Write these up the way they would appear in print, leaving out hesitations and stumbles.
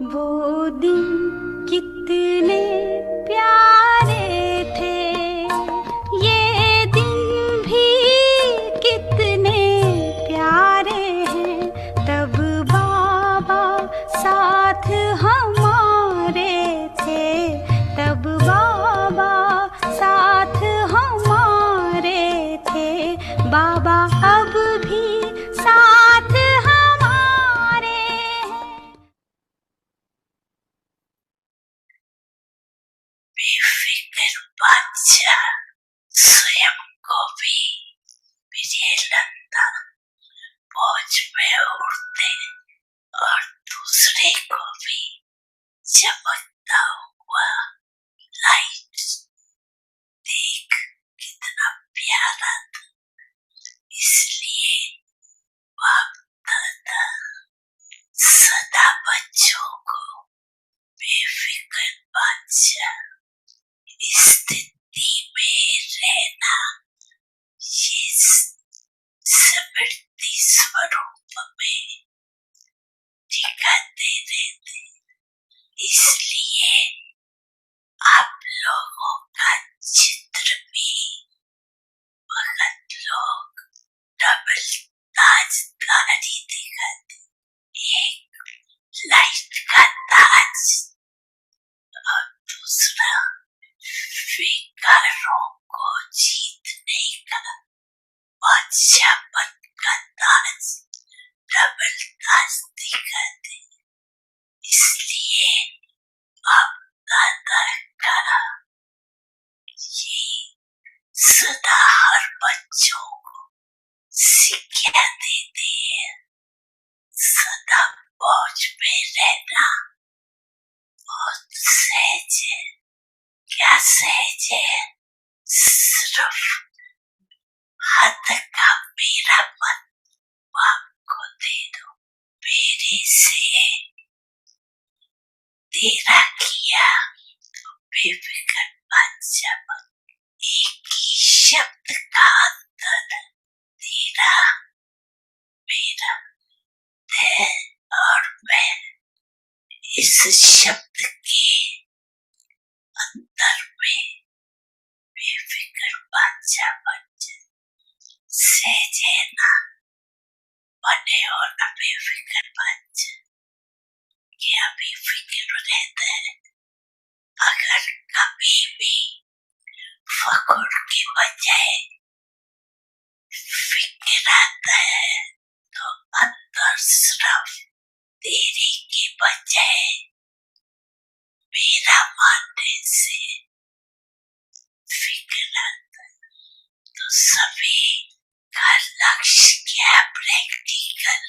वो दिन कितने प्यारे थे, ये दिन भी कितने प्यारे हैं। तब बाबा साथ हमारे थे, तब बाबा साथ हमारे थे। बाबा अब भी साथ हमारे हैं। बेफिक्र बादशाह स्वयं को भी विजयलंता फौज में उड़ते और दूसरे को भी चमकता हुआ लाइट देख कितना प्यारा था। इसलिए बाप दादा सदा बच्चों को बेफिक्र बादशाह स्थिति में रहना, ये स्मृति स्वरूप में दिखाते रहते। इसलिए आप लोगों का चित्र भी बहुत लोग डबल ताजदारी दिखाते, एक लाइट का ताज और दूसरा विकारों को जीतने का बादशाहपन का ताज, डबल ताज दिखाते। इसलिए आप दादा का ये सदा हर बच्चों को शिक्षा देते हैं, सदा फौज में रहना बहुत सहज है। क्या सहज है? सिर्फ हद का मेरा मन आपको दे दो, मेरे से तेरा किया बेफिक्र बादशाह। एक ही शब्द का अंतर, तेरा मेरा है और मैं। इस शब्द के अंदर में बेफिक्र बादशाह बन जाए। सहज है ना, बने हो ना बेफिक्र बादशाह। क्या बेफिक्र रहता है? अगर कभी भी फखुर की बजाय फिक्र आता है तो अंदर सिर्फ तेरे की बजाय मेरा मानने से फिक्र आता है। तो सभी का लक्ष्य क्या प्रैक्टिकल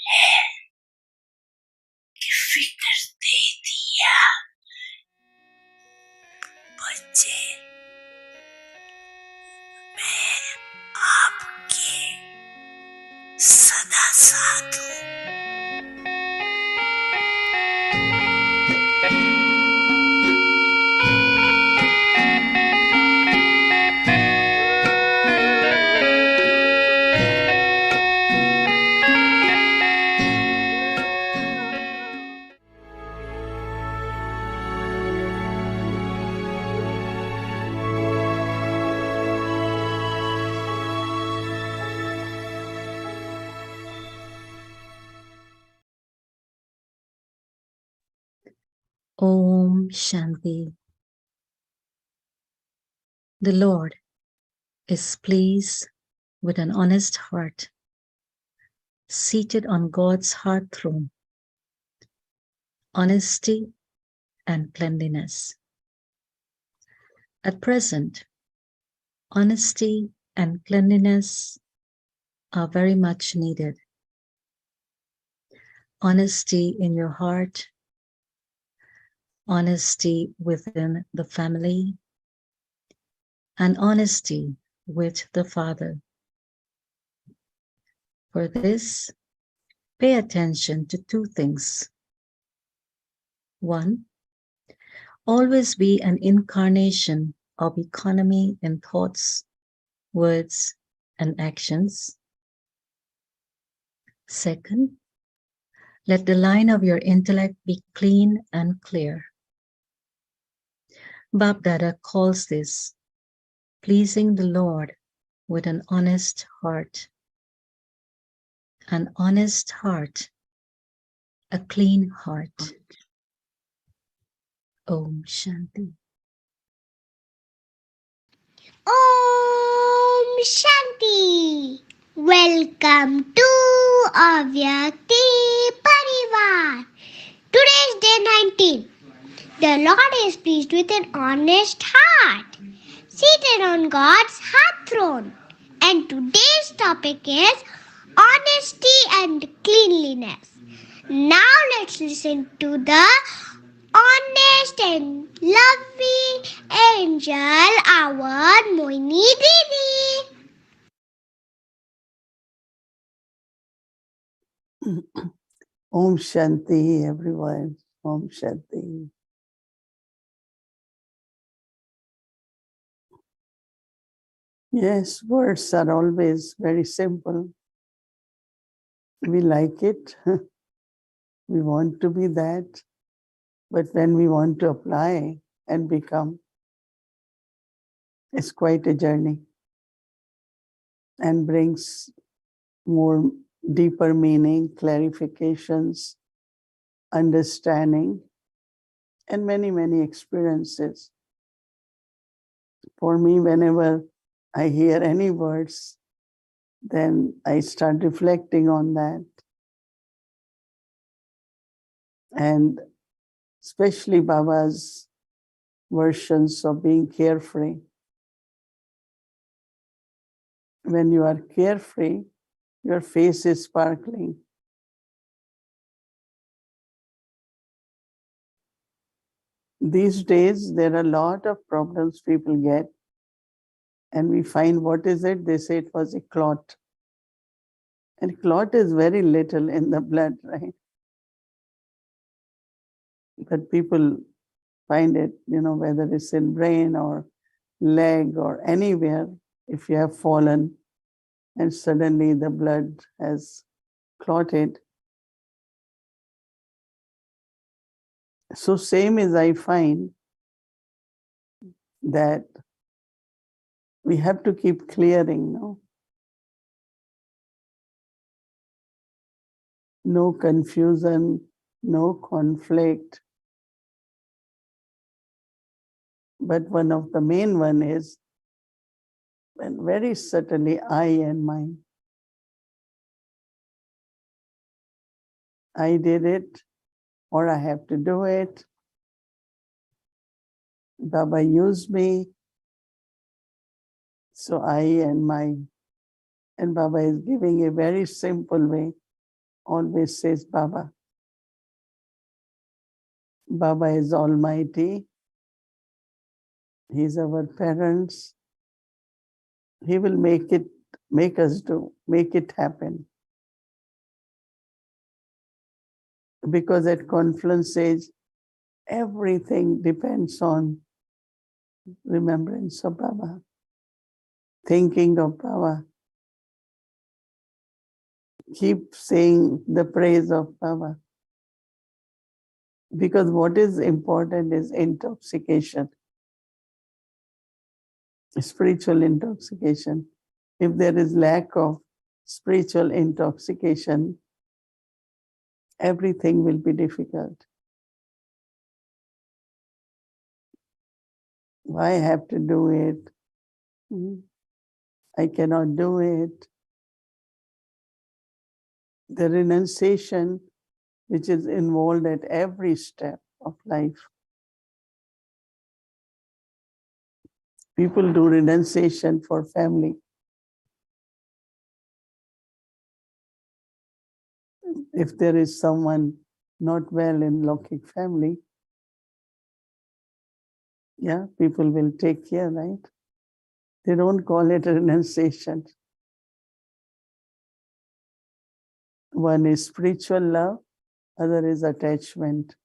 है कि फिक्र दे दिया। बच्चे, मैं आपके सदा साथ हूँ। Om Shanti. The Lord is pleased with an honest heart, seated on God's heart throne. Honesty and cleanliness. At present, honesty and cleanliness are very much needed. Honesty in your heart, honesty within the family, and honesty with the Father. For this, pay attention to two things. One, always be an incarnation of economy in thoughts, words, and actions. Second, Let the line of your intellect be clean and clear. Bab Dada calls this pleasing the Lord with an honest heart. An honest heart, a clean heart. Om Shanti. Om Shanti. Welcome to Avyakti Parivar. Today is day 19. The Lord is pleased with an honest heart, seated on God's heart throne. And today's topic is honesty and cleanliness. Now let's listen to the honest and loving angel, our Mohini Didi. Om Shanti, everyone. Om Shanti. Yes, words are always very simple. We like it. We want to be that. But when we want to apply and become, it's quite a journey and brings more deeper meaning, clarifications, understanding, and many, many experiences. For me, whenever I hear any words, then I start reflecting on that. And especially Baba's versions of being carefree. When you are carefree, your face is sparkling. These days, there are a lot of problems people get, and we find what is it? They say it was a clot. And clot is very little in the blood, right? But people find it, whether it's in brain or leg or anywhere, if you have fallen and suddenly the blood has clotted. So same as I find that we have to keep clearing, no confusion, no conflict. But one of the main one is when very subtly I and mine. I did it, or I have to do it. Baba used me, so I and mine. And Baba is giving a very simple way. Always says Baba. Baba is almighty. He's our parents. He will make it happen. Because at confluence age, everything depends on remembrance of Baba, thinking of Baba. Keep saying the praise of Baba. Because what is important is intoxication, spiritual intoxication. If there is lack of spiritual intoxication, everything will be difficult. Why have to do it? I cannot do it. The renunciation which is involved at every step of life. People do renunciation for family. If there is someone not well in Lokik family, yeah, people will take care, right? They don't call it renunciation. One is spiritual love, other is attachment.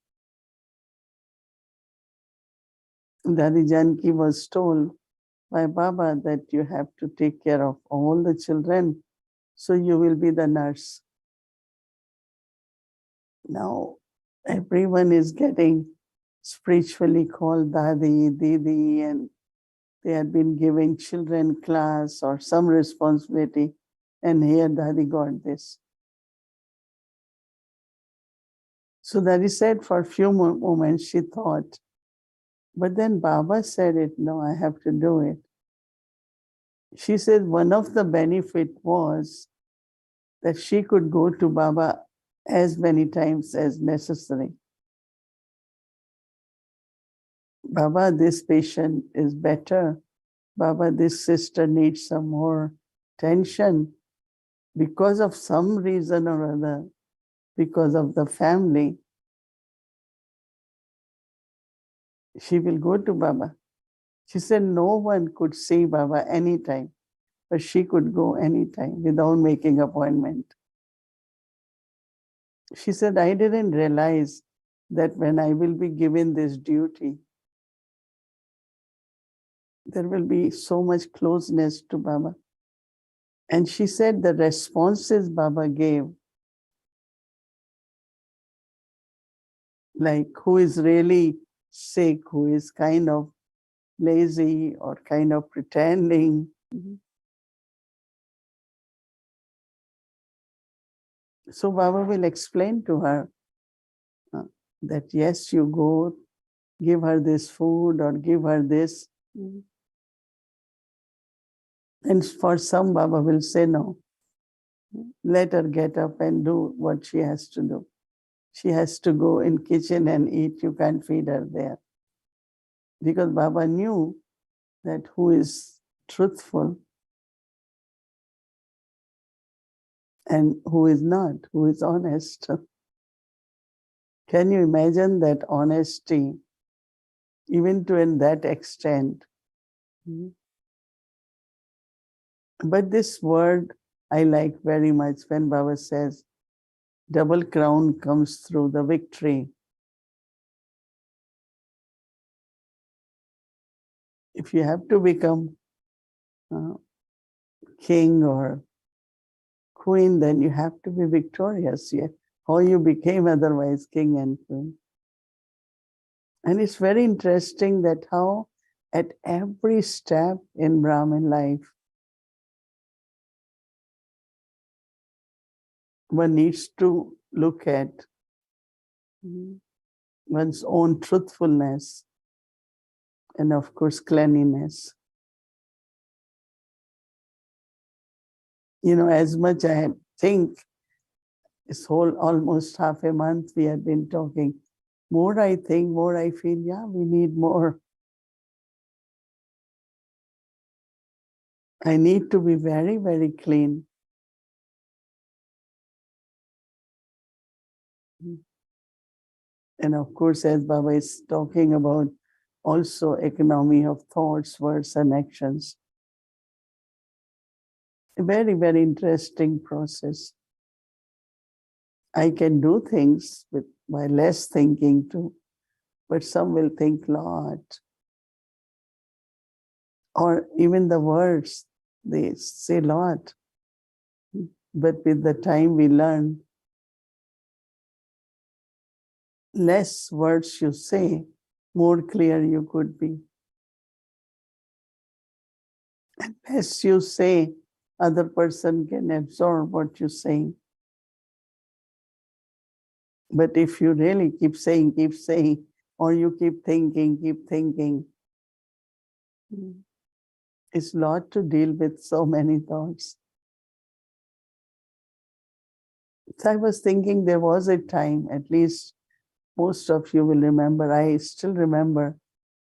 Dadi Janki was told by Baba that you have to take care of all the children, so you will be the nurse. Now everyone is getting spiritually called Dadi, Didi, and they had been giving children class or some responsibility, and here Dadi got this. So Dadi said for a few moments she thought, but then Baba said it, no, I have to do it. She said one of the benefit was that she could go to Baba as many times as necessary. Baba, this patient is better. Baba, this sister needs some more attention because of some reason or other, because of the family. She will go to Baba. She said no one could see Baba anytime, but she could go anytime without making appointment. She said, I didn't realize that when I will be given this duty, there will be so much closeness to Baba. And she said the responses Baba gave, like who is really sick, who is kind of lazy or kind of pretending. So Baba will explain to her that yes, you go, give her this food or give her this. And for some, Baba will say no. Let her get up and do what she has to do. She has to go in kitchen and eat. You can't feed her there. Because Baba knew that who is truthful and who is not, who is honest. Can you imagine that honesty, even to in that extent? But this word I like very much when Baba says, double crown comes through the victory. If you have to become king or queen, then you have to be victorious. Yeah. How you became otherwise king and queen. And it's very interesting that how at every step in Brahmin life, one needs to look at one's own truthfulness and of course cleanliness. You know, as much I think this whole almost half a month we have been talking, more I think, more I feel, yeah, we need more. I need to be very, very clean. And of course, as Baba is talking about also economy of thoughts, words, and actions. A very, very interesting process. I can do things with my less thinking too, but some will think a lot. Or even the words, they say a lot. But with the time we learn, less words you say, more clear you could be. And less you say, other person can absorb what you're saying. But if you really keep saying, or you keep thinking, it's a lot to deal with so many thoughts. So I was thinking there was a time, at least most of you will remember, I still remember,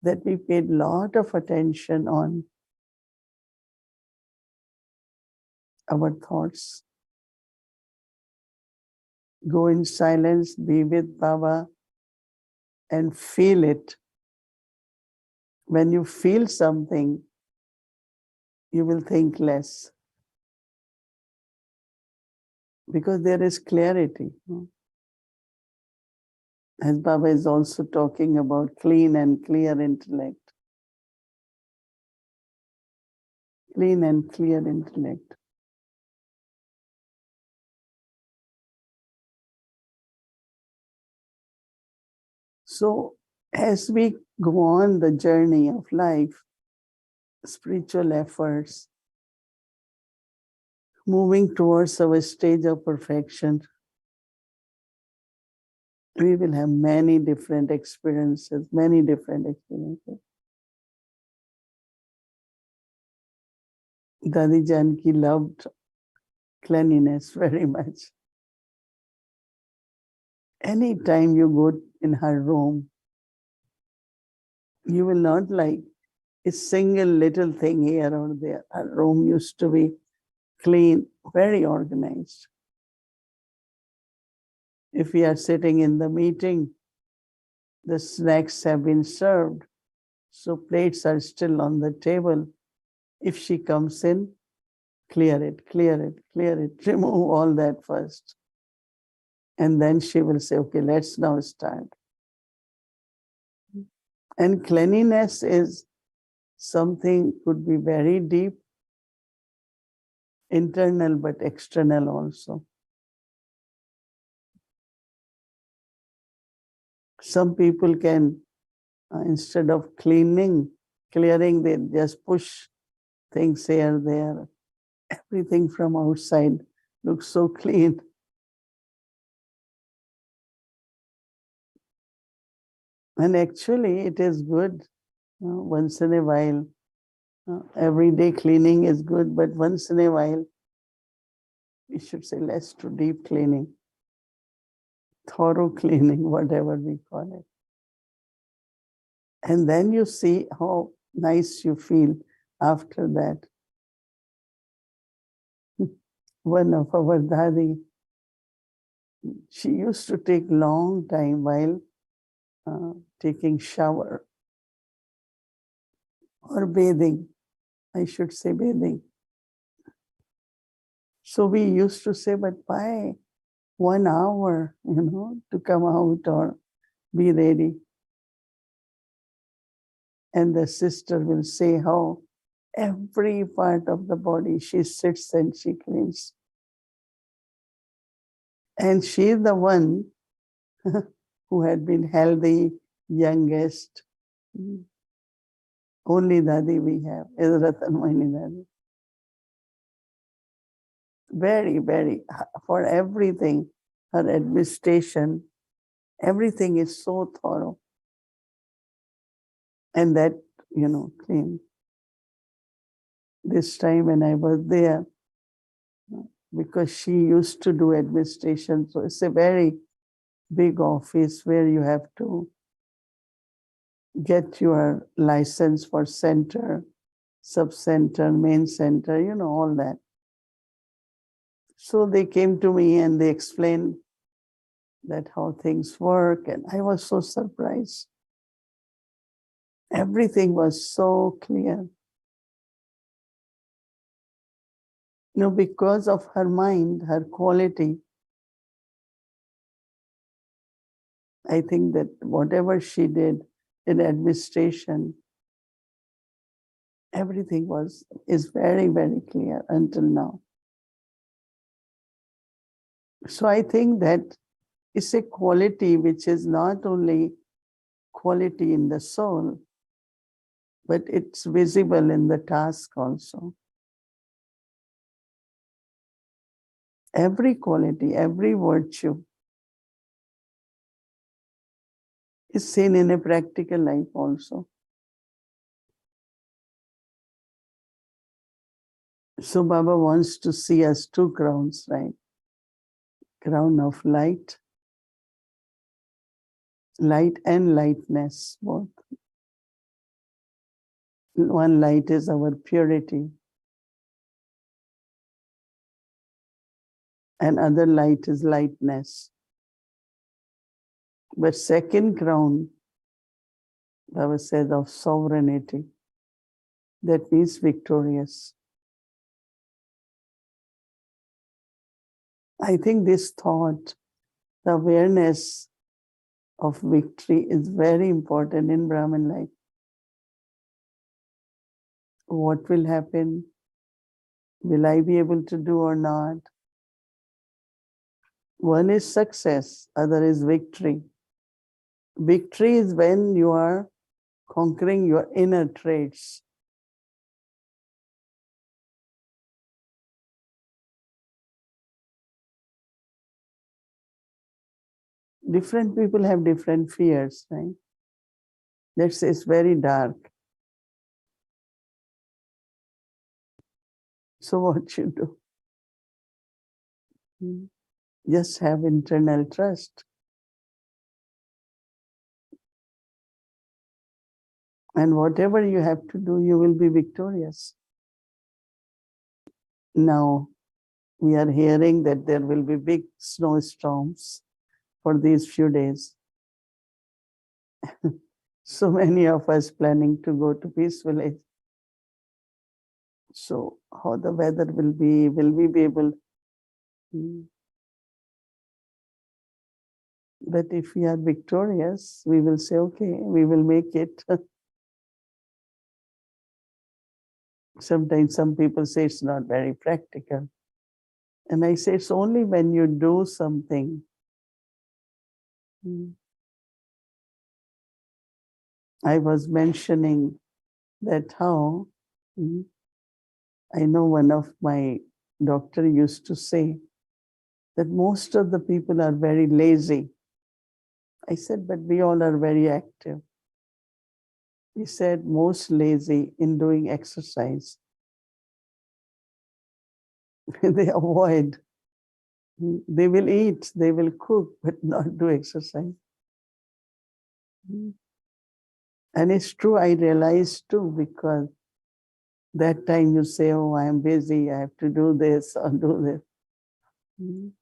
that we paid a lot of attention on our thoughts. Go in silence, be with Baba, and feel it. When you feel something, you will think less. Because there is clarity. As Baba is also talking about clean and clear intellect. Clean and clear intellect. So as we go on the journey of life, spiritual efforts, moving towards our stage of perfection, we will have many different experiences, many different experiences. Dadi Janki loved cleanliness very much. Anytime you go in her room, you will not like a single little thing here or there. Her room used to be clean, very organized. If we are sitting in the meeting, the snacks have been served, so plates are still on the table. If she comes in, clear it, clear it, clear it, remove all that first. And then she will say, okay, let's now start. And cleanliness is something could be very deep, internal but external also. Some people can, instead of clearing, they just push things here, there. Everything from outside looks so clean. And actually, it is good once in a while. Everyday cleaning is good, but once in a while, we should say less to deep cleaning, thorough cleaning, whatever we call it. And then you see how nice you feel after that. One of our Dadi, she used to take long time while taking shower or bathing. I should say bathing. So we used to say, but why 1 hour, to come out or be ready? And the sister will say how every part of the body she sits and she cleans. And she is the one who had been healthy, youngest. Only Dadi we have, is Ratan Mohini Dadi. Very, very, for everything, her administration, everything is so thorough. And that, clean. This time when I was there, because she used to do administration, so it's a very big office where you have to get your license for center, sub-center, main center, all that. So they came to me and they explained that how things work, and I was so surprised. Everything was so clear. Because of her mind, her quality, I think that whatever she did in administration, everything is very, very clear until now. So I think that it's a quality which is not only quality in the soul, but it's visible in the task also. Every quality, every virtue is seen in a practical life also. So Baba wants to see us 2 crowns, right? Crown of light, light and lightness, both. One light is our purity, and other light is lightness. But second crown, Baba said, of sovereignty, that means victorious. I think this thought, the awareness of victory is very important in Brahmin life. What will happen? Will I be able to do or not? One is success, other is victory. Victory is when you are conquering your inner traits. Different people have different fears, right? Let's say it's very dark. So what you do? Just have internal trust. And whatever you have to do, you will be victorious. Now, we are hearing that there will be big snowstorms for these few days. So many of us planning to go to Peace Village. So how the weather will we be able? But if we are victorious, we will say, okay, we will make it. Sometimes some people say it's not very practical. And I say it's only when you do something. I was mentioning that how I know one of my doctor used to say that most of the people are very lazy. I said, but we all are very active. He said, most lazy in doing exercise. They avoid. They will eat, they will cook, but not do exercise. And it's true, I realized too, because that time you say, oh, I am busy, I have to do this or do this.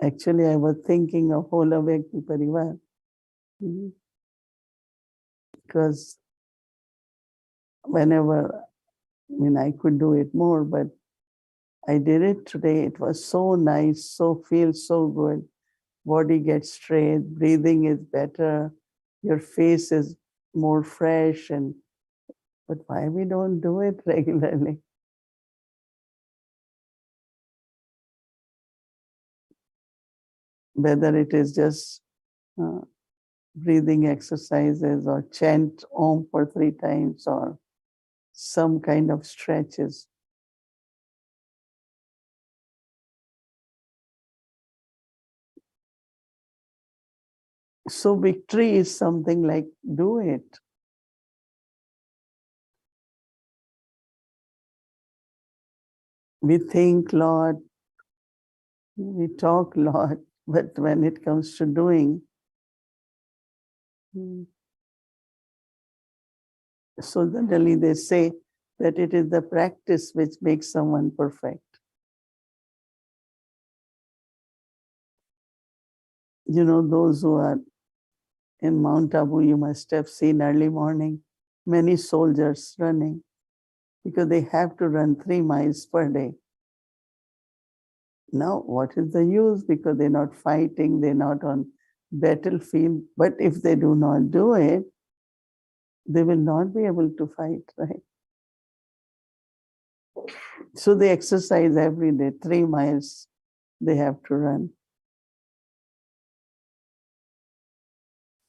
Actually, I was thinking of whole awake parivar. Because whenever, I could do it more, but I did it today. It was so nice, so feels so good. Body gets straight, breathing is better, your face is more fresh, but why we don't do it regularly? Whether it is just breathing exercises or chant Om for 3 times or some kind of stretches. So victory is something like do it. We think a lot, we talk a lot, but when it comes to doing, so generally they say that it is the practice which makes someone perfect. You know, those who are in Mount Abu, you must have seen early morning, many soldiers running because they have to run 3 miles per day. Now, what is the use? Because they're not fighting, they're not on battlefield. But if they do not do it, they will not be able to fight, right? So they exercise every day, 3 miles they have to run.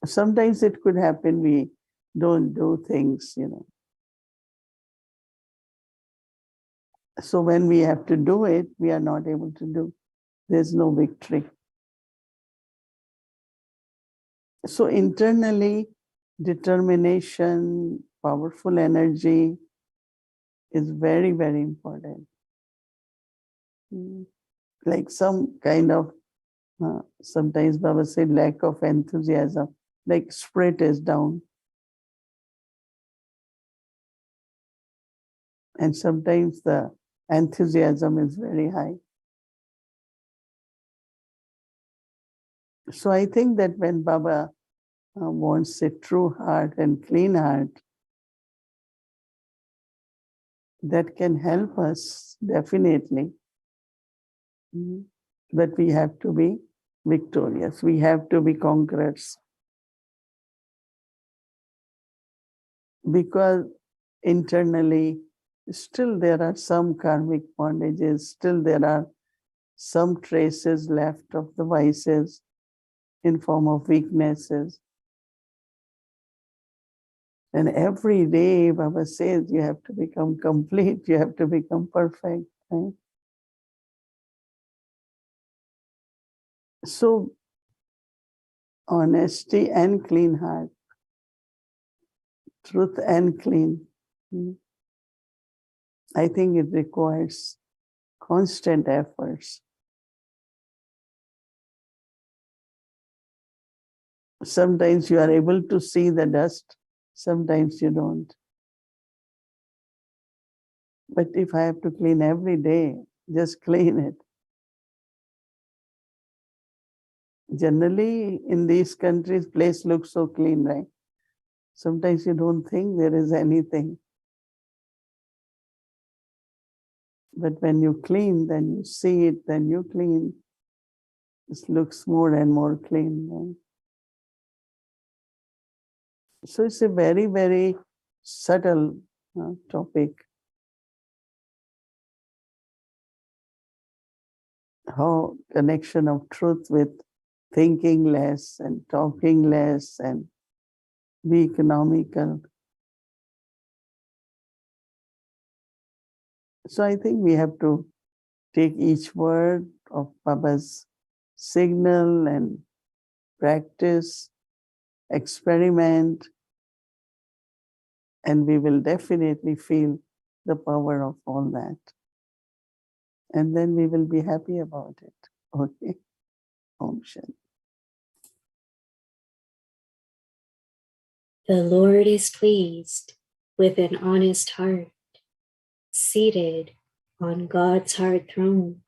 Sometimes it could happen we don't do things, So when we have to do it, we are not able to do. There's no victory. So internally, determination, powerful energy is very, very important. Like some kind of, sometimes Baba said lack of enthusiasm, like spirit is down. And sometimes the enthusiasm is very high. So I think that when Baba wants a true heart and clean heart, that can help us definitely. But we have to be victorious. We have to be conquerors. Because internally, still there are some karmic bondages, still there are some traces left of the vices. in form of weaknesses. And every day Baba says you have to become complete, you have to become perfect. Right? So honesty and clean heart, truth and clean. I think it requires constant efforts. Sometimes you are able to see the dust, sometimes you don't. But if I have to clean every day, just clean it. Generally, in these countries, place looks so clean, right? Sometimes you don't think there is anything. But when you clean, then you see it, then you clean. It looks more and more clean. Right? So it's a very, very subtle topic. How connection of truth with thinking less and talking less and be economical. So I think we have to take each word of Baba's signal and practice, experiment, and we will definitely feel the power of all that. And then we will be happy about it. Okay. Om Shanti. The Lord is pleased with an honest heart, seated on God's heart throne.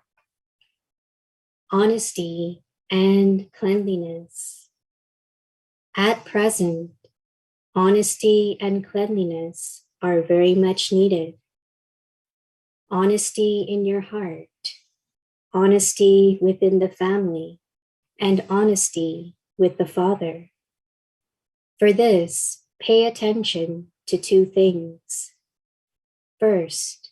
Honesty and cleanliness. At present, honesty and cleanliness are very much needed. Honesty in your heart, honesty within the family, and honesty with the Father. For this, pay attention to two things. First,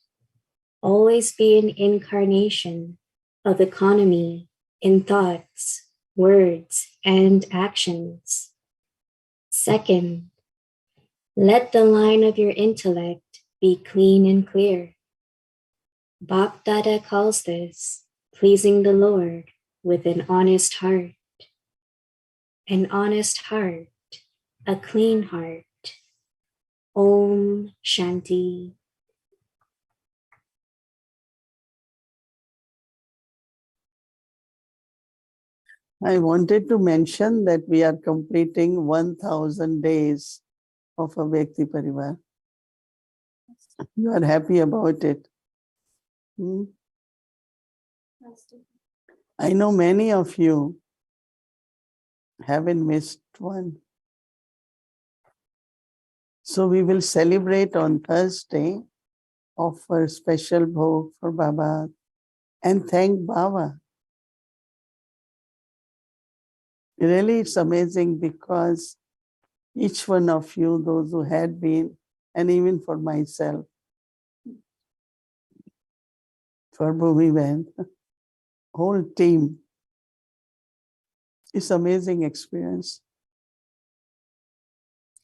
always be an incarnation of economy in thoughts, words, and actions. Second, let the line of your intellect be clean and clear. Bap Dada calls this pleasing the Lord with an honest heart. An honest heart, a clean heart. Om Shanti. I wanted to mention that we are completing 1000 days of a Vyakti Parivar. You are happy about it. I know many of you haven't missed one. So we will celebrate on Thursday, offer special bhog for Baba and thank Baba. Really, it's amazing because each one of you, those who had been, and even for myself, for Bhumi Ben, whole team, it's amazing experience.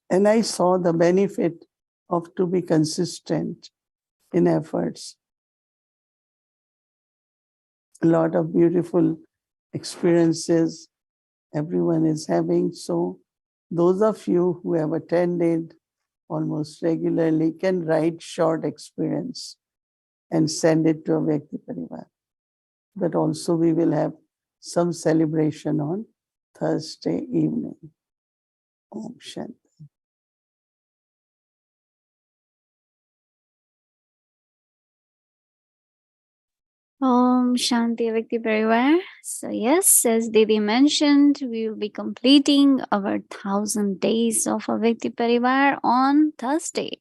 And I saw the benefit of to be consistent in efforts. A lot of beautiful experiences everyone is having. So those of you who have attended almost regularly can write short experience and send it to a Vyakti Parivar. But also we will have some celebration on Thursday evening. Om Shanti. Om Shanti Vyakti Parivar. So yes, as Didi mentioned, we will be completing our 1000 days of a Vyakti Parivar on Thursday,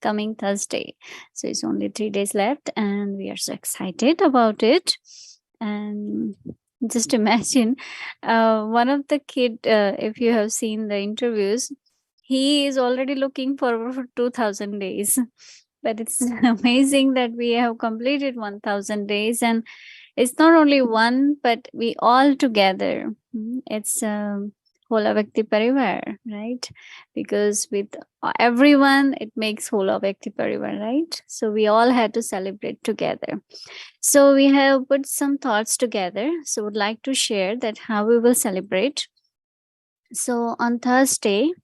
coming Thursday. So it's only 3 days left and we are so excited about it. And just imagine one of the kid, if you have seen the interviews, he is already looking forward for 2000 days. But it's amazing that we have completed 1000 days, and It's not only one, but we all together. It's Hola Vyakti Parivar, right? Because with everyone, it makes Hola Vyakti Parivar, right? So we all had to celebrate together. So we have put some thoughts together. So would like to share that how we will celebrate. So on Thursday,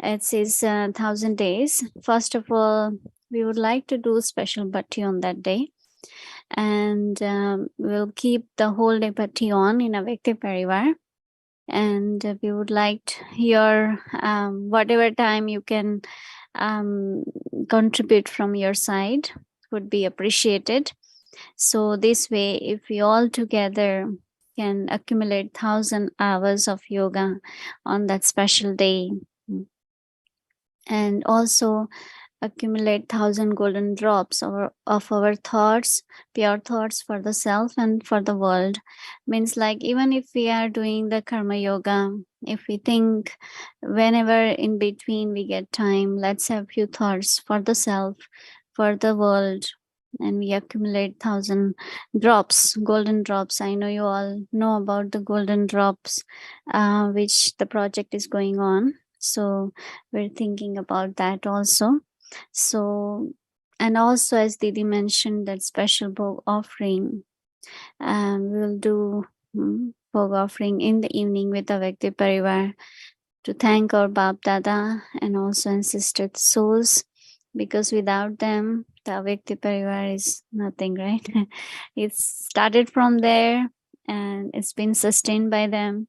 it says 1,000 days. First of all, we would like to do special bhakti on that day, and we'll keep the whole day bhakti on in a Vyakti Parivar. And we would like your whatever time you can contribute from your side would be appreciated. So this way, if we all together can accumulate 1,000 hours of yoga on that special day, and also accumulate 1,000 golden drops of our thoughts, pure thoughts for the self and for the world. Means like even if we are doing the karma yoga, if we think whenever in between we get time, let's have few thoughts for the self, for the world, and we accumulate 1,000 drops, golden drops. I know you all know about the golden drops, which the project is going on. So we're thinking about that also. So, and also as Didi mentioned, that special bhog offering, we'll do bhog offering in the evening with the Vyakti Parivar to thank our Bap Dada and also ancestor souls, because without them, the Vyakti Parivar is nothing, right? It's started from there and it's been sustained by them.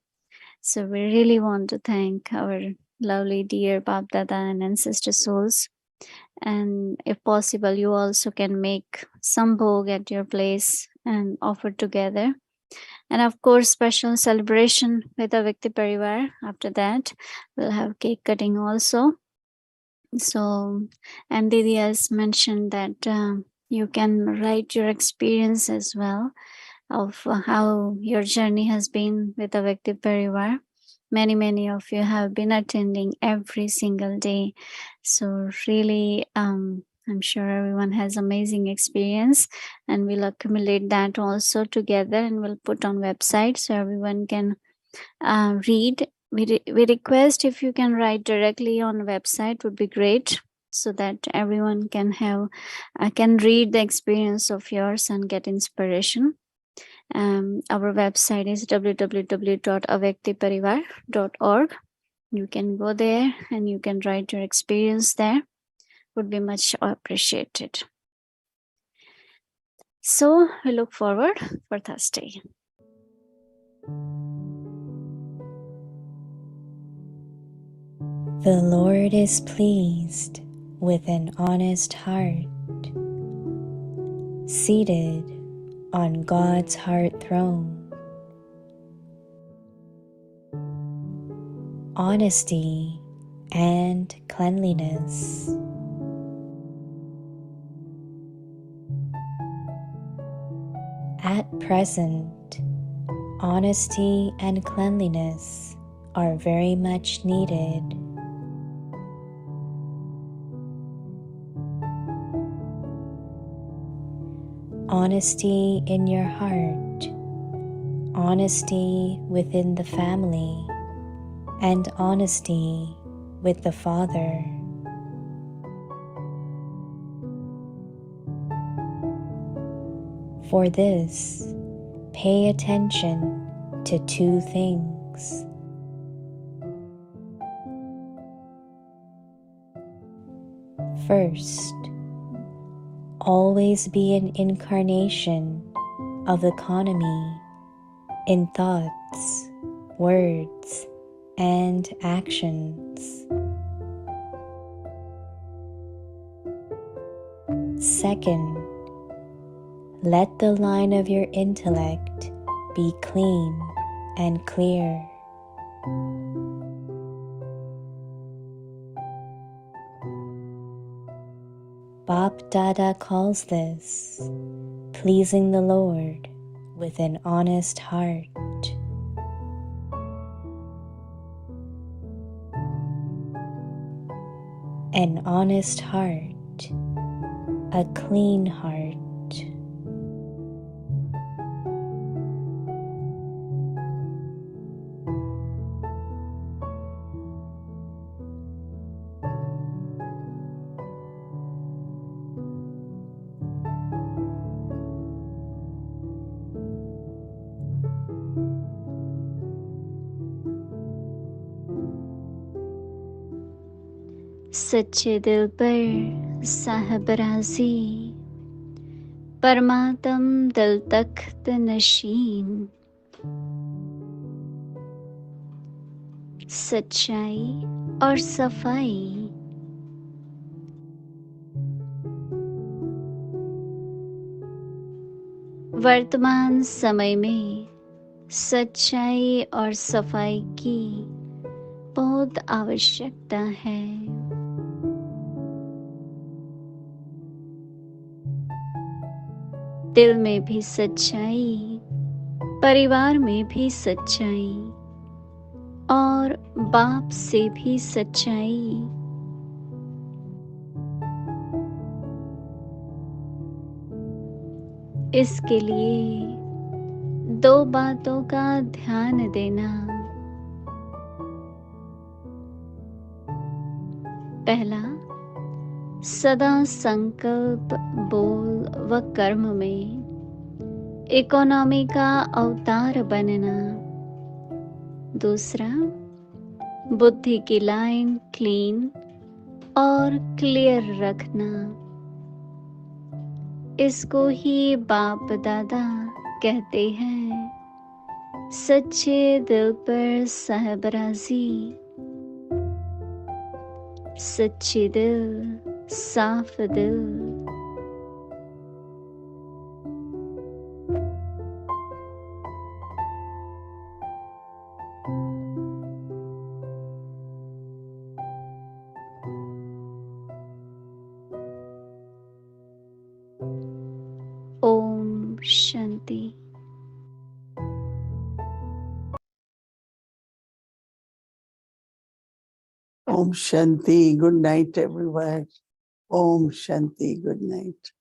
So we really want to thank our lovely dear Bap Dada and ancestor souls. And if possible, you also can make some bhog at your place and offer together. And of course, special celebration with the Vyakti Parivar. After that, we'll have cake cutting also. So, and Didi has mentioned that you can write your experience as well of how your journey has been with the Vyakti Parivar. Many of you have been attending every single day. So really, I'm sure everyone has amazing experience, and we'll accumulate that also together and we'll put on website so everyone can read. We request if you can write directly on website would be great, so that everyone can have can read the experience of yours and get inspiration. Our website is www.avyaktiparivar.org. You can go there and you can write your experience there. Would be much appreciated. So we look forward for Thursday. The Lord is pleased with an honest heart, seated on God's heart throne. Honesty and cleanliness. At present, honesty and cleanliness are very much needed. Honesty in your heart, honesty within the family, and honesty with the Father. For this, pay attention to two things. First, always be an incarnation of economy in thoughts, words, and actions. Second, let the line of your intellect be clean and clear. Bap Dada calls this pleasing the Lord with an honest heart. An honest heart, a clean heart. सच्चे दिल पर साहबराजी, परमात्म दिल तख्त नशीन, सच्चाई और सफाई, वर्तमान समय में सच्चाई और सफाई की बहुत आवश्यकता है। दिल में भी सच्चाई, परिवार में भी सच्चाई और बाप से भी सच्चाई। इसके लिए दो बातों का ध्यान देना। पहला, सदा संकल्प, बोल व कर्म में इकोनॉमी का अवतार बनना। दूसरा, बुद्धि की लाइन क्लीन और क्लियर रखना। इसको ही बाप दादा कहते हैं सच्चे दिल पर साहबराजी, सच्चे दिल, साफ दिल। Om Shanti. Om Shanti. Good night, everyone. Om Shanti. Good night.